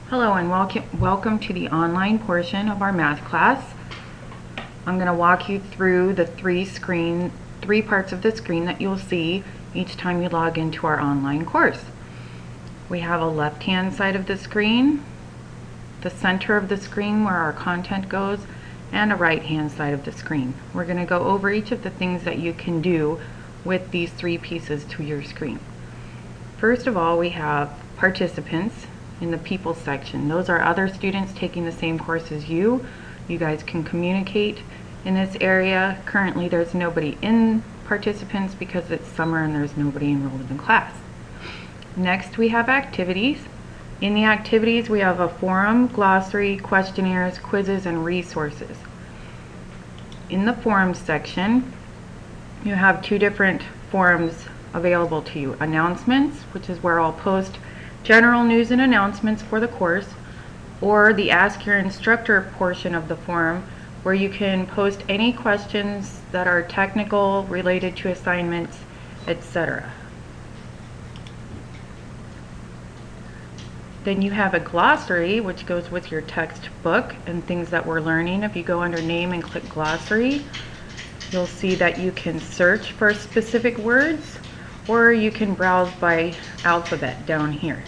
Hello and welcome to the online portion of our math class. I'm going to walk you through the three parts of the screen that you'll see each time you log into our online course. We have a left-hand side of the screen, the center of the screen where our content goes, and a right-hand side of the screen. We're going to go over each of the things that you can do with these three pieces to your screen. First of all, we have participants in the people section. Those are other students taking the same course as you. You guys can communicate in this area. Currently there's nobody in participants because it's summer and there's nobody enrolled in the class. Next we have activities. In the activities we have a forum, glossary, questionnaires, quizzes, and resources. In the forums section you have two different forums available to you. Announcements, which is where I'll post general news and announcements for the course, or the Ask Your Instructor portion of the forum, where you can post any questions that are technical, related to assignments, etc. Then you have a glossary, which goes with your textbook and things that we're learning. If you go under name and click glossary, you'll see that you can search for specific words, or you can browse by alphabet down here.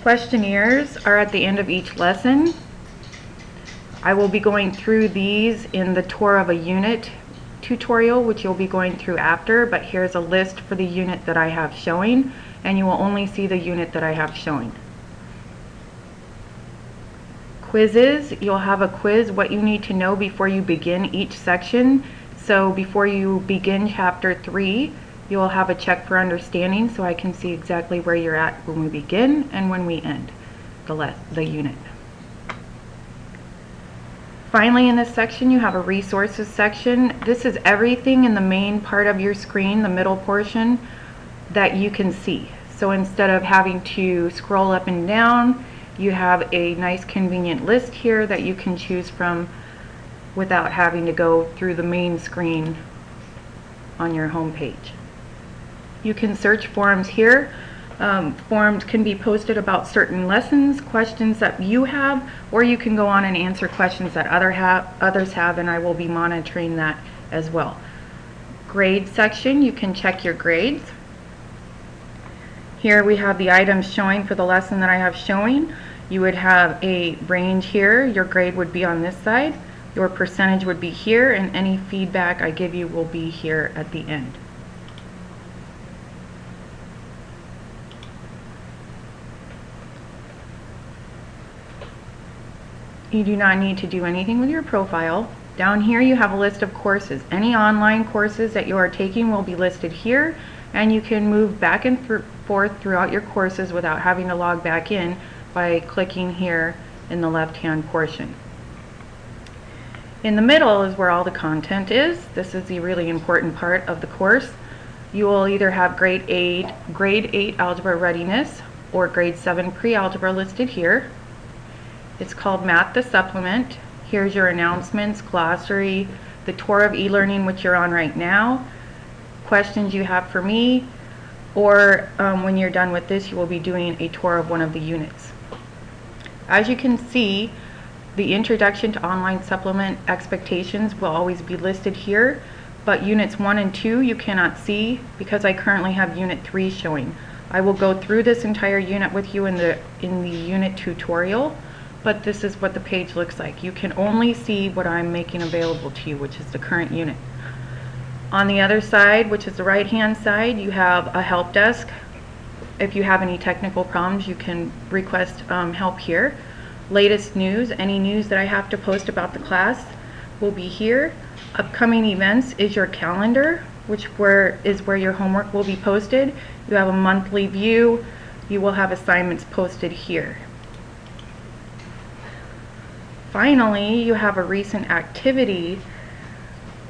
Questionnaires are at the end of each lesson. I will be going through these in the tour of a unit tutorial, which you'll be going through after, but here's a list for the unit that I have showing, and you will only see the unit that I have showing. Quizzes, you'll have a quiz, what you need to know before you begin each section. So before you begin chapter 3, you'll have a check for understanding, so I can see exactly where you're at when we begin and when we end the unit. Finally, in this section you have a resources section. This is everything in the main part of your screen, the middle portion, that you can see. So instead of having to scroll up and down, you have a nice convenient list here that you can choose from without having to go through the main screen on your home page. You can search forums here. Forums can be posted about certain lessons, questions that you have, or you can go on and answer questions that others have, and I will be monitoring that as well. Grade section, you can check your grades. Here we have the items showing for the lesson that I have showing. You would have a range here. Your grade would be on this side. Your percentage would be here, and any feedback I give you will be here at the end. You do not need to do anything with your profile. Down here you have a list of courses. Any online courses that you are taking will be listed here, and you can move back and forth throughout your courses without having to log back in by clicking here in the left-hand portion. In the middle is where all the content is. This is the really important part of the course. You will either have grade 8 algebra readiness or grade 7 pre-algebra listed here. It's called Math the Supplement. Here's your announcements, glossary, the tour of e-learning, which you're on right now, questions you have for me, or when you're done with this, you will be doing a tour of one of the units. As you can see, the Introduction to Online Supplement Expectations will always be listed here, but units 1 and 2 you cannot see because I currently have unit 3 showing. I will go through this entire unit with you in the unit tutorial, but this is what the page looks like. You can only see what I'm making available to you, which is the current unit. On the other side, which is the right-hand side, you have a help desk. If you have any technical problems, you can request help here. Latest news, any news that I have to post about the class will be here. Upcoming events is your calendar, which is where your homework will be posted. You have a monthly view. You will have assignments posted here. Finally, you have a recent activity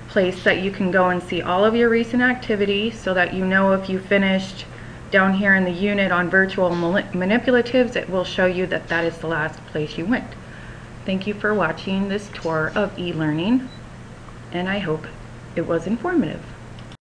place that you can go and see all of your recent activity so that you know if you finished down here in the unit on virtual manipulatives. It will show you that that is the last place you went. Thank you for watching this tour of e-learning, and I hope it was informative.